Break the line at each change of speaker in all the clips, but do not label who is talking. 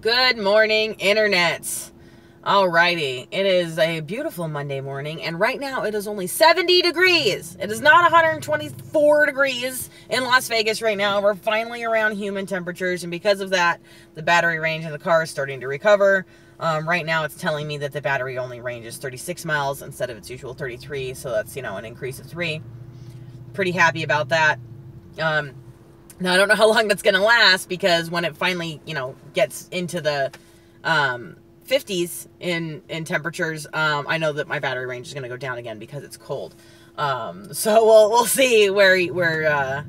Good morning, Internet. Alrighty, it is a beautiful Monday morning, and right now it is only 70 degrees. It is not 124 degrees in Las Vegas right now. We're finally around human temperatures, and because of that, the battery range in the car is starting to recover. Right now it's telling me that the battery only ranges 36 miles instead of its usual 33, so that's, an increase of 3. Pretty happy about that. Now, I don't know how long that's going to last, because when it finally, gets into the 50s in temperatures, I know that my battery range is going to go down again because it's cold. So we'll see where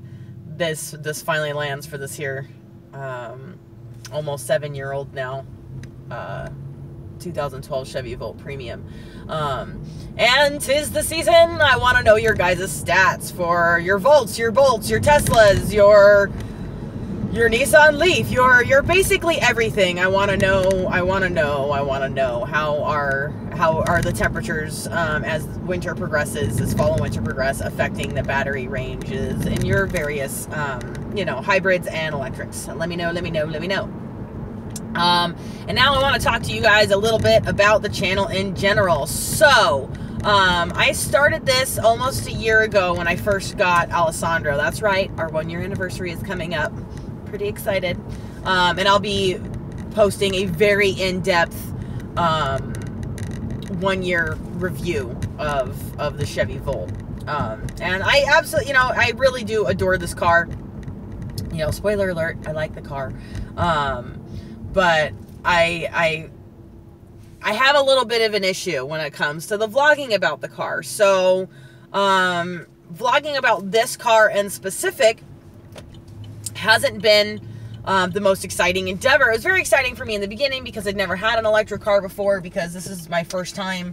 this finally lands for this here almost 7-year-old now 2012 Chevy Volt Premium. And 'tis the season. I want to know your guys' stats for your Volts, your Bolts, your Teslas, your Nissan Leaf, your basically everything. I want to know how are the temperatures as winter progresses, as fall and winter progress, affecting the battery ranges in your various hybrids and electrics. Let me know. And now I want to talk to you guys a little bit about the channel in general. So, I started this almost a year ago when I first got Alessandro. That's right, our 1-year anniversary is coming up. Pretty excited. And I'll be posting a very in-depth 1-year review of the Chevy Volt. And I absolutely, I really do adore this car. Spoiler alert, I like the car. But I have a little bit of an issue when it comes to the vlogging about the car. So, vlogging about this car in specific hasn't been the most exciting endeavor. It was very exciting for me in the beginning because I'd never had an electric car before, because this is my first time,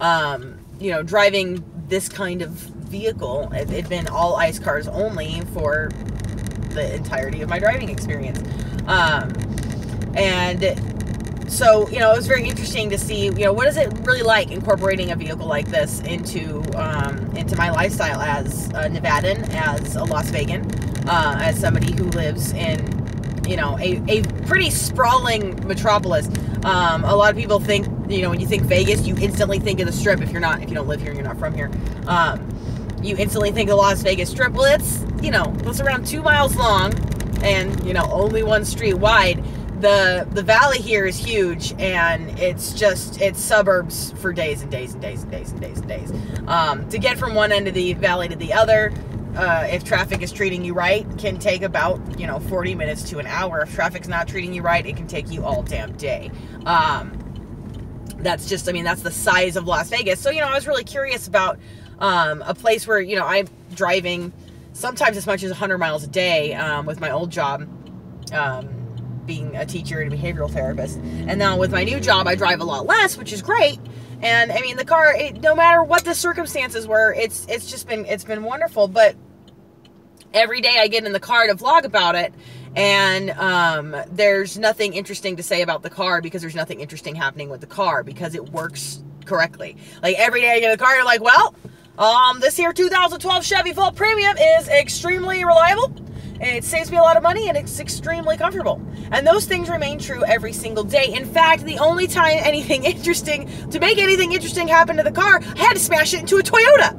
driving this kind of vehicle. It'd been all ICE cars only for the entirety of my driving experience. And so, it was very interesting to see, what is it really like incorporating a vehicle like this into my lifestyle as a Nevadan, as a Las Vegan, as somebody who lives in, a pretty sprawling metropolis. A lot of people think, when you think Vegas, you instantly think of the Strip. If you don't live here and you're not from here, you instantly think of the Las Vegas Strip. Well, it's around 2 miles long and, only one street wide. The valley here is huge, and it's suburbs for days and days and days and days and days and days. To get from one end of the valley to the other, if traffic is treating you right, can take about 40 minutes to an hour. If traffic's not treating you right, it can take you all damn day. That's the size of Las Vegas. So I was really curious about a place where I'm driving sometimes as much as 100 miles a day with my old job. Being a teacher and a behavioral therapist, and now with my new job I drive a lot less, which is great. And the car, no matter what the circumstances were, it's been wonderful. But every day I get in the car to vlog about it, and there's nothing interesting to say about the car, because there's nothing interesting happening with the car, because it works correctly. Like, every day I get in the car, you're like, well, this here 2012 Chevy Volt Premium is extremely reliable. It saves me a lot of money, and it's extremely comfortable. And those things remain true every single day. In fact, the only time to make anything interesting happen to the car, I had to smash it into a Toyota.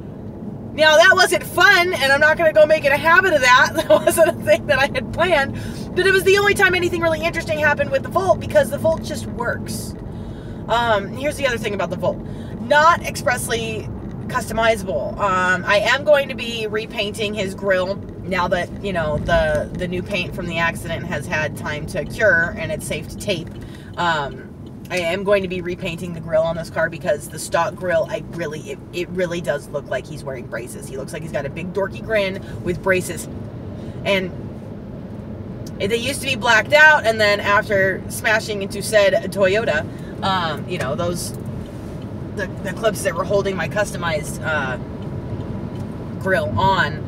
Now, that wasn't fun, and I'm not going to go make it a habit of that. That wasn't a thing that I had planned. But it was the only time anything really interesting happened with the Volt, because the Volt just works. Here's the other thing about the Volt. Not expressly customizable. I am going to be repainting his grille now that, the new paint from the accident has had time to cure and it's safe to tape. I am going to be repainting the grille on this car, because the stock grille, it really does look like he's wearing braces. He looks like he's got a big dorky grin with braces. And they used to be blacked out, and then after smashing into said Toyota, the clips that were holding my customized grill on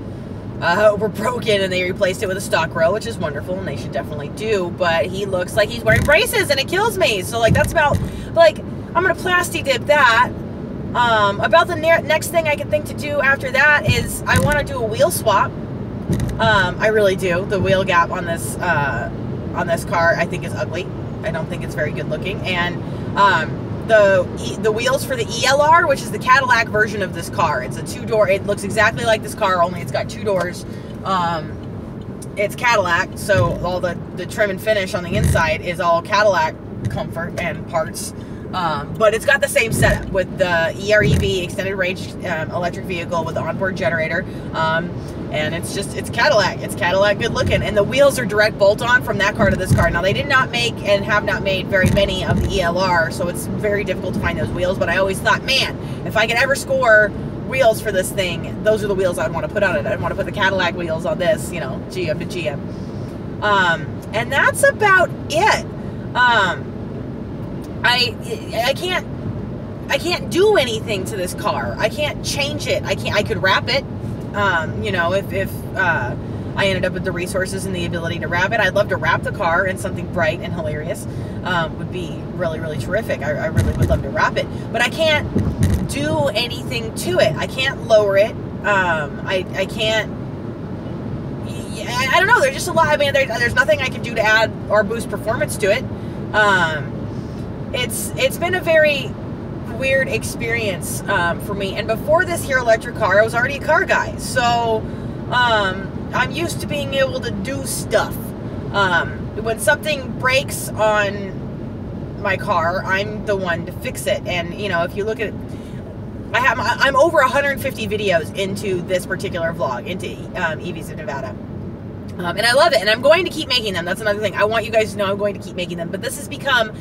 were broken, and they replaced it with a stock grill, which is wonderful, and they should definitely do. But he looks like he's wearing braces, and it kills me. So, that's about, I'm gonna plasti dip that. About the next thing I can think to do after that is I want to do a wheel swap. I really do. The wheel gap on this car, I think, is ugly. I don't think it's very good looking. And the wheels for the ELR, which is the Cadillac version of this car. It's a 2-door. It looks exactly like this car, only it's got 2 doors. It's Cadillac, so all the trim and finish on the inside is all Cadillac comfort and parts. But it's got the same setup with the EREV, extended range electric vehicle with the onboard generator. And it's Cadillac. It's Cadillac good looking. And the wheels are direct bolt-on from that car to this car. Now, they did not make and have not made very many of the ELR, so it's very difficult to find those wheels. But I always thought, man, if I could ever score wheels for this thing, those are the wheels I'd want to put on it. I'd want to put the Cadillac wheels on this, you know, GM to GM. And that's about it. I can't do anything to this car. I can't change it. I could wrap it. You know, if I ended up with the resources and the ability to wrap it, I'd love to wrap the car in something bright and hilarious. Would be really, really terrific. I really would love to wrap it, but I can't do anything to it. I can't lower it. I can't. I don't know. There's just a lot. I mean, there's nothing I can do to add or boost performance to it. It's been a very weird experience for me. And before this here electric car, I was already a car guy. So I'm used to being able to do stuff. When something breaks on my car, I'm the one to fix it. And, you know, if you look at it, I'm over 150 videos into this particular vlog, into EVs of Nevada. And I love it, and I'm going to keep making them. That's another thing. I want you guys to know I'm going to keep making them. But this has become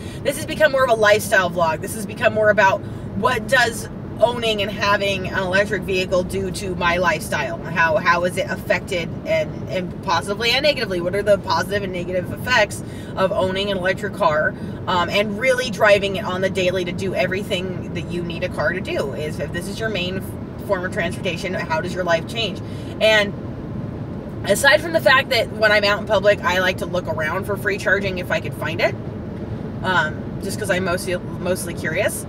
more of a lifestyle vlog. This has become more about what does owning and having an electric vehicle do to my lifestyle? How is it affected and positively and negatively? What are the positive and negative effects of owning an electric car and really driving it on the daily to do everything that you need a car to do? Is if this is your main form of transportation, how does your life change? And aside from the fact that when I'm out in public, I like to look around for free charging if I could find it, just because I'm mostly curious.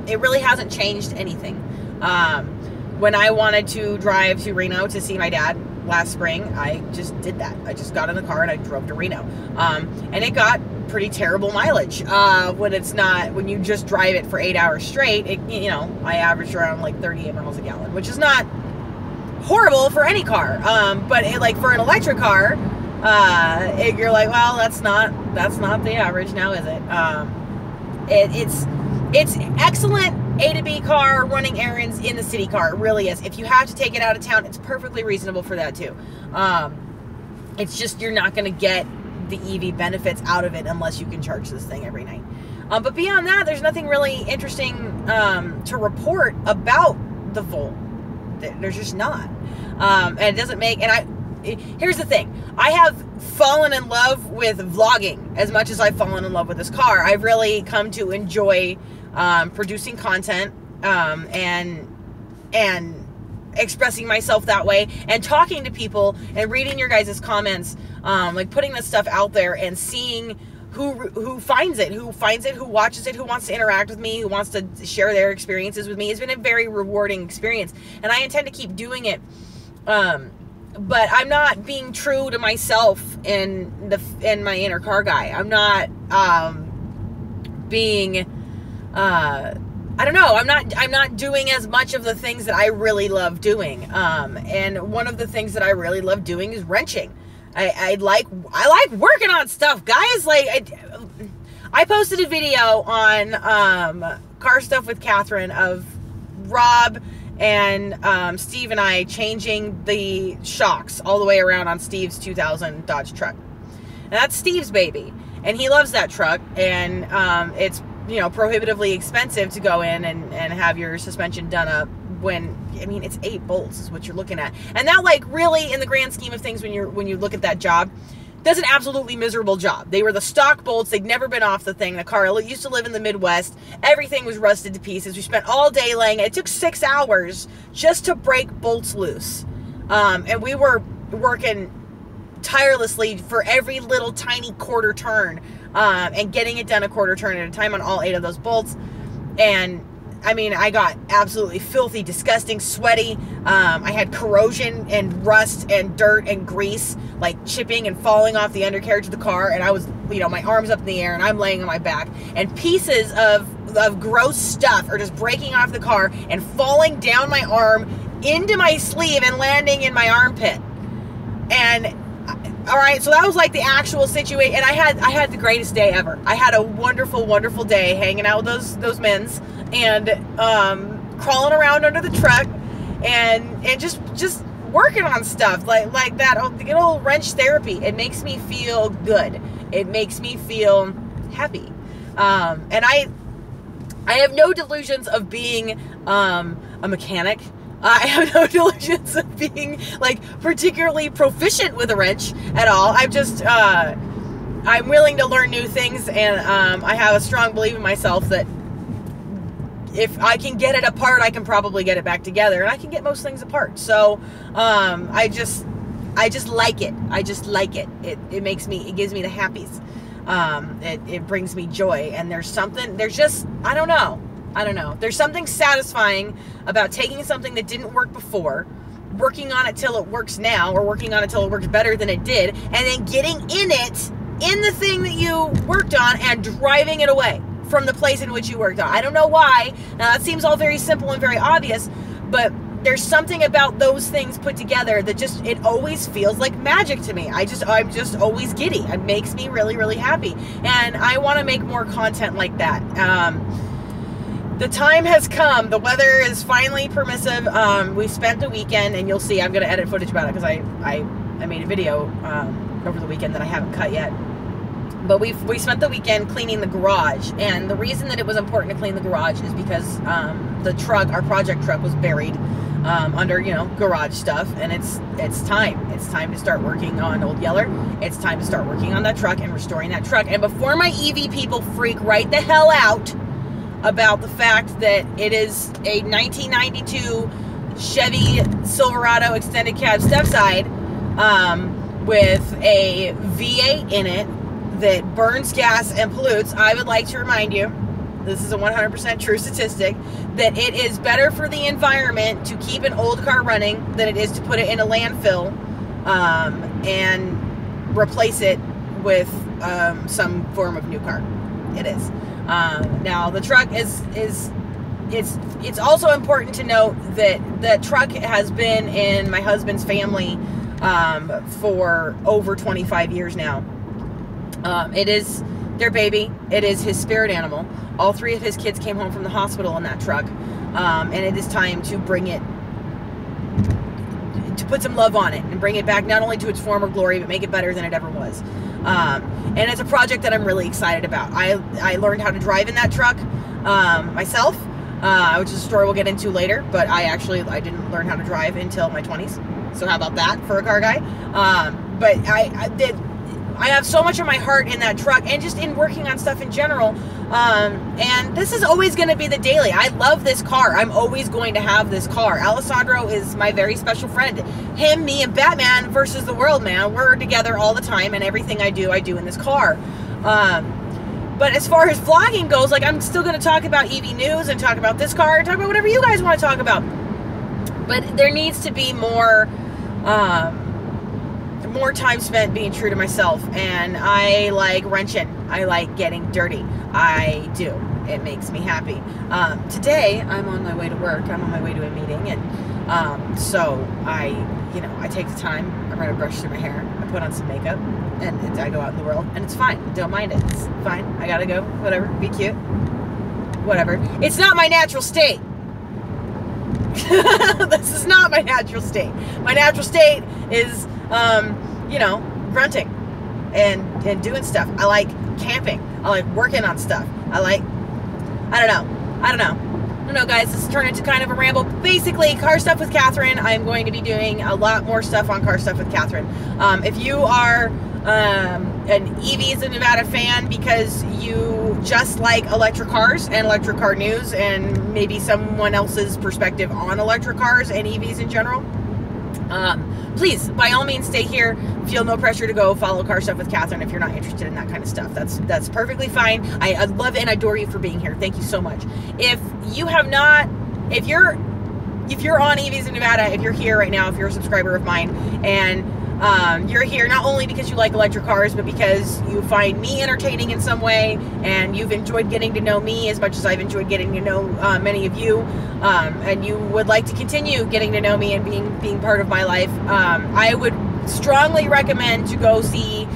It really hasn't changed anything. When I wanted to drive to Reno to see my dad last spring, I just did that. I just got in the car and I drove to Reno, and it got pretty terrible mileage. When you just drive it for 8 hours straight, I averaged around like 38 miles a gallon, which is not horrible for any car, but like for an electric car, you're like, well, that's not the average now, is it? It's excellent A to B car, running errands in the city car. It really is. If you have to take it out of town, it's perfectly reasonable for that too. It's just you're not going to get the EV benefits out of it unless you can charge this thing every night. But beyond that, there's nothing really interesting to report about the Volt. There's just not. And it doesn't make, here's the thing. I have fallen in love with vlogging as much as I've fallen in love with this car. I've really come to enjoy producing content and expressing myself that way and talking to people and reading your guys' comments, like putting this stuff out there and seeing who finds it, who watches it, who wants to interact with me, who wants to share their experiences with me. It's been a very rewarding experience, and I intend to keep doing it. But I'm not being true to myself in my inner car guy. I'm not being I don't know. I'm not doing as much of the things that I really love doing. And one of the things that I really love doing is wrenching. I like working on stuff, guys. Like I posted a video on Car Stuff with Katherine of Rob and Steve and I changing the shocks all the way around on Steve's 2000 Dodge truck. And that's Steve's baby, and he loves that truck, and it's prohibitively expensive to go in and have your suspension done up when, it's 8 bolts is what you're looking at. And that, like, really, in the grand scheme of things, when you look at that job, that's an absolutely miserable job. They were the stock bolts. They'd never been off the thing. The car used to live in the Midwest. Everything was rusted to pieces. We spent all day laying it. It took 6 hours just to break bolts loose. And we were working tirelessly for every little tiny quarter turn, and getting it done a quarter turn at a time on all 8 of those bolts. And I mean, I got absolutely filthy, disgusting, sweaty. I had corrosion and rust and dirt and grease, like chipping and falling off the undercarriage of the car. And I was, you know, my arms up in the air and I'm laying on my back. And pieces of gross stuff are just breaking off the car and falling down my arm into my sleeve and landing in my armpit. And all right, so that was like the actual situation. And I had the greatest day ever. I had a wonderful, wonderful day hanging out with those men's and crawling around under the truck and just working on stuff like that. Good old wrench therapy. It makes me feel good. It makes me feel happy. And I have no delusions of being a mechanic. I have no delusions of being like particularly proficient with a wrench at all. I'm just I'm willing to learn new things, and I have a strong belief in myself that if I can get it apart, I can probably get it back together, and I can get most things apart. So I just like it. I just like it. It gives me the happies. It brings me joy, and there's just I don't know. There's something satisfying about taking something that didn't work before, working on it till it works now, or working on it till it works better than it did, and then getting in the thing that you worked on and driving it away from the place in which you worked on. I don't know why. Now that seems all very simple and very obvious, but there's something about those things put together that it always feels like magic to me. I'm just always giddy. It makes me really, really happy. And I want to make more content like that. The time has come. The weather is finally permissive. We spent the weekend, and you'll see I'm going to edit footage about it because I made a video over the weekend that I haven't cut yet. But we spent the weekend cleaning the garage, and the reason that it was important to clean the garage is because our project truck was buried under, you know, garage stuff, and it's time to start working on Old Yeller. It's time to start working on that truck and restoring that truck. And before my EV people freak right the hell out about the fact that it is a 1992 Chevy Silverado extended cab stepside with a V8 in it that burns gas and pollutes, I would like to remind you, this is a 100% true statistic, that it is better for the environment to keep an old car running than it is to put it in a landfill and replace it with some form of new car. It is. Now the truck it's also important to note that the truck has been in my husband's family for over 25 years now. It is their baby. It is his spirit animal. All three of his kids came home from the hospital in that truck. And it is time to to put some love on it and bring it back not only to its former glory, but make it better than it ever was. And it's a project that I'm really excited about. I learned how to drive in that truck myself, which is a story we'll get into later, but I didn't learn how to drive until my 20s. So how about that for a car guy? But I have so much of my heart in that truck and just in working on stuff in general. And this is always going to be the daily. I love this car. I'm always going to have this car. Alessandro is my very special friend. Him, me, and Batman versus the world, man. We're together all the time, and everything I do in this car. But as far as vlogging goes, like, I'm still going to talk about EV news and talk about this car and talk about whatever you guys want to talk about. But there needs to be more time spent being true to myself, and I like wrenching. I like getting dirty. I do. It makes me happy. Today, I'm on my way to work. I'm on my way to a meeting, and so I take the time. I'm going to brush through my hair. I put on some makeup, and I go out in the world, and it's fine. Don't mind it. It's fine. I gotta go. Whatever. Be cute. Whatever. It's not my natural state. This is not my natural state. My natural state is grunting and doing stuff. I like camping. I like working on stuff. I don't know, guys. This has turned into kind of a ramble. Basically, car stuff with Katherine. I'm going to be doing a lot more stuff on car stuff with Katherine. If you are an EVs in Nevada fan because you just like electric cars and electric car news and maybe someone else's perspective on electric cars and EVs in general, Please, by all means, stay here. Feel no pressure to go follow Car Stuff with Katherine if you're not interested in that kind of stuff. That's perfectly fine. I love and adore you for being here. Thank you so much. If you have not, if you're on EVs in Nevada, if you're here right now, if you're a subscriber of mine, and you're here not only because you like electric cars, but because you find me entertaining in some way, and you've enjoyed getting to know me as much as I've enjoyed getting to know many of you, and you would like to continue getting to know me and being part of my life, I would strongly recommend to go see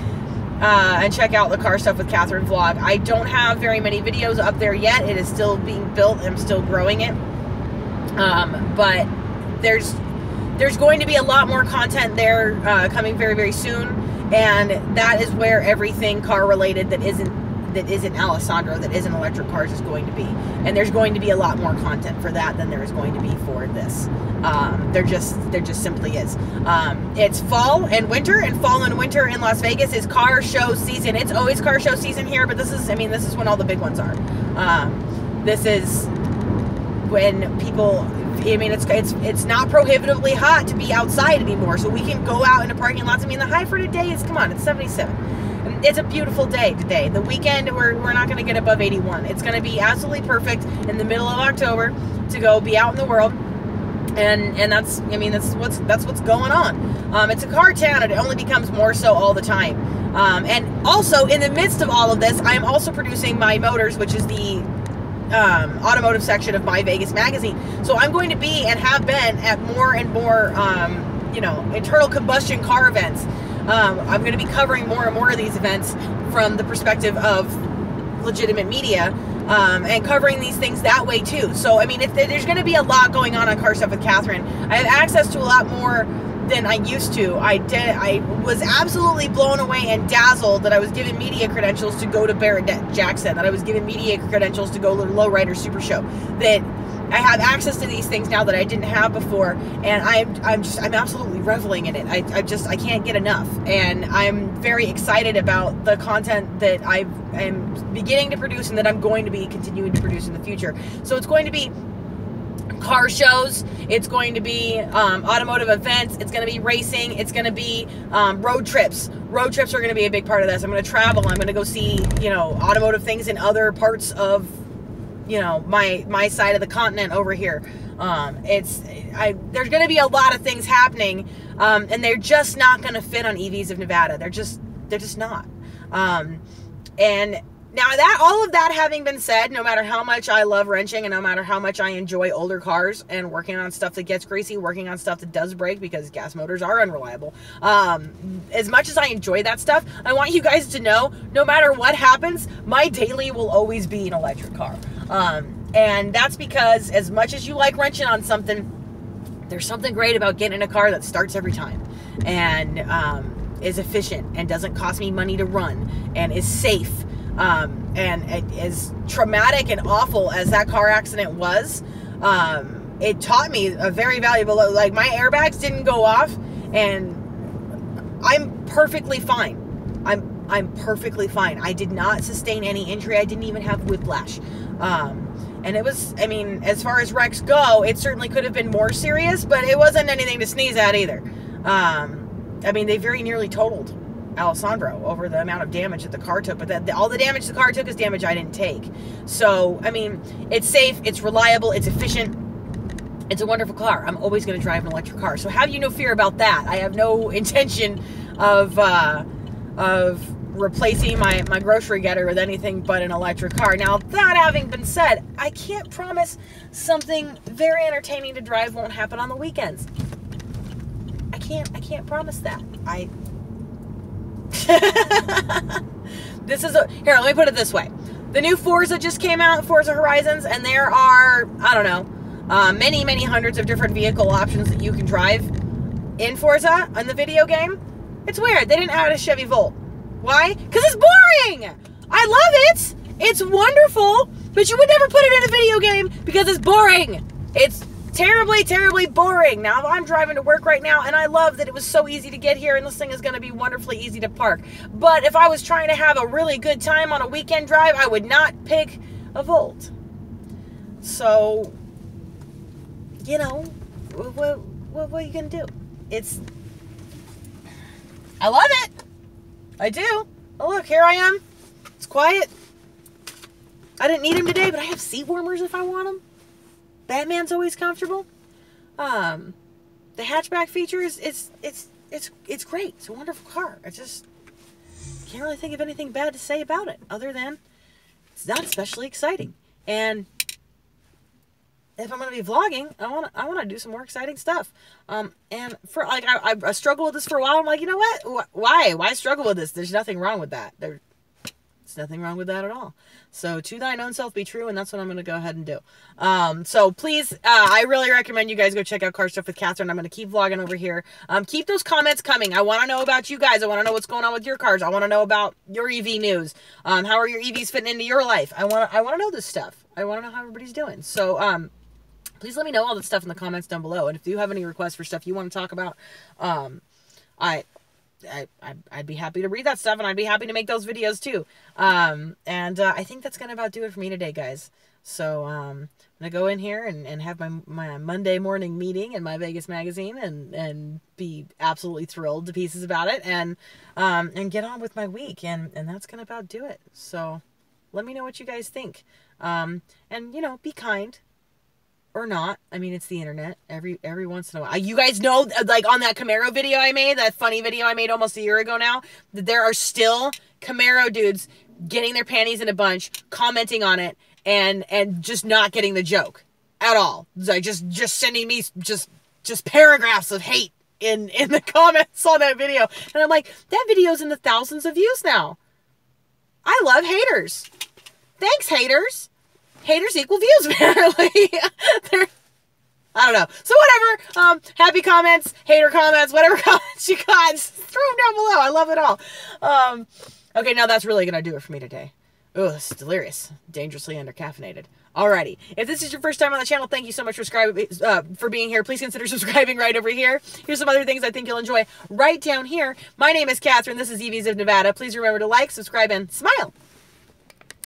and check out the Car Stuff with Katherine vlog. I don't have very many videos up there yet. It is still being built. I'm still growing it. But there's going to be a lot more content there coming very, very soon, and that is where everything car related that isn't Alessandro, that isn't electric cars, is going to be. And there's going to be a lot more content for that than there is going to be for this. There just simply is. It's fall and winter, and fall and winter in Las Vegas is car show season. It's always car show season here, but this is when all the big ones are. This is when people, I mean, it's not prohibitively hot to be outside anymore, so we can go out in the parking lots. I mean, the high for today is, come on, it's 77. It's a beautiful day today. The weekend, we're not going to get above 81. It's going to be absolutely perfect in the middle of October to go be out in the world, and that's what's going on. It's a car town, and it only becomes more so all the time. And also, in the midst of all of this, I am also producing My Motors, which is the automotive section of My Vegas magazine. So I'm going to be, and have been, at more and more internal combustion car events. I'm going to be covering more and more of these events from the perspective of legitimate media, and covering these things that way too. So I mean, there's going to be a lot going on Car Stuff with Katherine. I have access to a lot more than I used to. I was absolutely blown away and dazzled that I was given media credentials to go to Barrett Jackson, that I was given media credentials to go to the Lowrider Super Show, that I have access to these things now that I didn't have before, and I'm absolutely reveling in it. I can't get enough, and I'm very excited about the content that I am beginning to produce and that I'm going to be continuing to produce in the future. So it's going to be car shows, it's going to be automotive events, it's going to be racing, it's going to be road trips. Road trips are going to be a big part of this. I'm going to travel, I'm going to go see, automotive things in other parts of, my side of the continent over here. There's going to be a lot of things happening, and they're just not going to fit on EVs of Nevada. They're just not. And now, all of that having been said, no matter how much I love wrenching, and no matter how much I enjoy older cars and working on stuff that gets greasy, working on stuff that does break, because gas motors are unreliable, as much as I enjoy that stuff, I want you guys to know, no matter what happens, my daily will always be an electric car. And that's because, as much as you like wrenching on something, there's something great about getting in a car that starts every time, and is efficient, and doesn't cost me money to run, and is safe. And as traumatic and awful as that car accident was, it taught me a very valuable, like, my airbags didn't go off, and I'm perfectly fine. I'm perfectly fine. I did not sustain any injury. I didn't even have whiplash. And it was, I mean, as far as wrecks go, it certainly could have been more serious, but it wasn't anything to sneeze at either. I mean, they very nearly totaled Alessandro over the amount of damage that the car took, but all the damage the car took is damage I didn't take. So, I mean, it's safe, it's reliable, it's efficient, it's a wonderful car. I'm always going to drive an electric car, so have you no fear about that. I have no intention of replacing my grocery getter with anything but an electric car. Now, that having been said, I can't promise something very entertaining to drive won't happen on the weekends. I can't promise that. Here, let me put it this way. The new Forza just came out, Forza Horizons, and there are, I don't know, many hundreds of different vehicle options that you can drive in Forza, in the video game. It's weird. They didn't add a Chevy Volt. Why? Because it's boring! I love it! It's wonderful, but you would never put it in a video game because it's boring. It's terribly, terribly boring. Now, I'm driving to work right now, and I love that it was so easy to get here, and this thing is going to be wonderfully easy to park. But if I was trying to have a really good time on a weekend drive, I would not pick a Volt. So, what are you going to do? I love it. I do. Oh, look, here I am. It's quiet. I didn't need him today, but I have seat warmers if I want them. Batman's always comfortable. The hatchback feature it's great. It's a wonderful car. I just can't really think of anything bad to say about it other than it's not especially exciting. And if I'm going to be vlogging, I want to do some more exciting stuff. And for like, I struggled with this for a while. I'm like, you know what? Why struggle with this? There's nothing wrong with that. There's nothing wrong with that at all. So to thine own self be true. And that's what I'm going to go ahead and do. So please, I really recommend you guys go check out Car Stuff with Katherine. I'm going to keep vlogging over here. Keep those comments coming. I want to know about you guys. I want to know what's going on with your cars. I want to know about your EV news. How are your EVs fitting into your life? I want to know this stuff. I want to know how everybody's doing. So, please let me know all the stuff in the comments down below. And if you have any requests for stuff you want to talk about, I'd be happy to read that stuff, and I'd be happy to make those videos too. I think that's going to about do it for me today, guys. So, I'm going to go in here and have my Monday morning meeting in my Vegas magazine and be absolutely thrilled to pieces about it and get on with my week. And that's going to about do it. So let me know what you guys think. And you know, be kind. Or not. I mean, it's the internet. Every once in a while. You guys know, like on that Camaro video I made, that funny video I made almost a year ago now, that there are still Camaro dudes getting their panties in a bunch, commenting on it, and just not getting the joke at all. Like just sending me just paragraphs of hate in the comments on that video. And I'm like, that video's in the thousands of views now. I love haters. Thanks, haters. Haters equal views, apparently. I don't know. So whatever. Happy comments, hater comments, whatever comments you got, just throw them down below. I love it all. Okay, now that's really going to do it for me today. Oh, this is delirious. Dangerously undercaffeinated. Alrighty. If this is your first time on the channel, thank you so much for being here. Please consider subscribing right over here. Here's some other things I think you'll enjoy right down here. My name is Katherine. This is EVs of Nevada. Please remember to like, subscribe, and smile.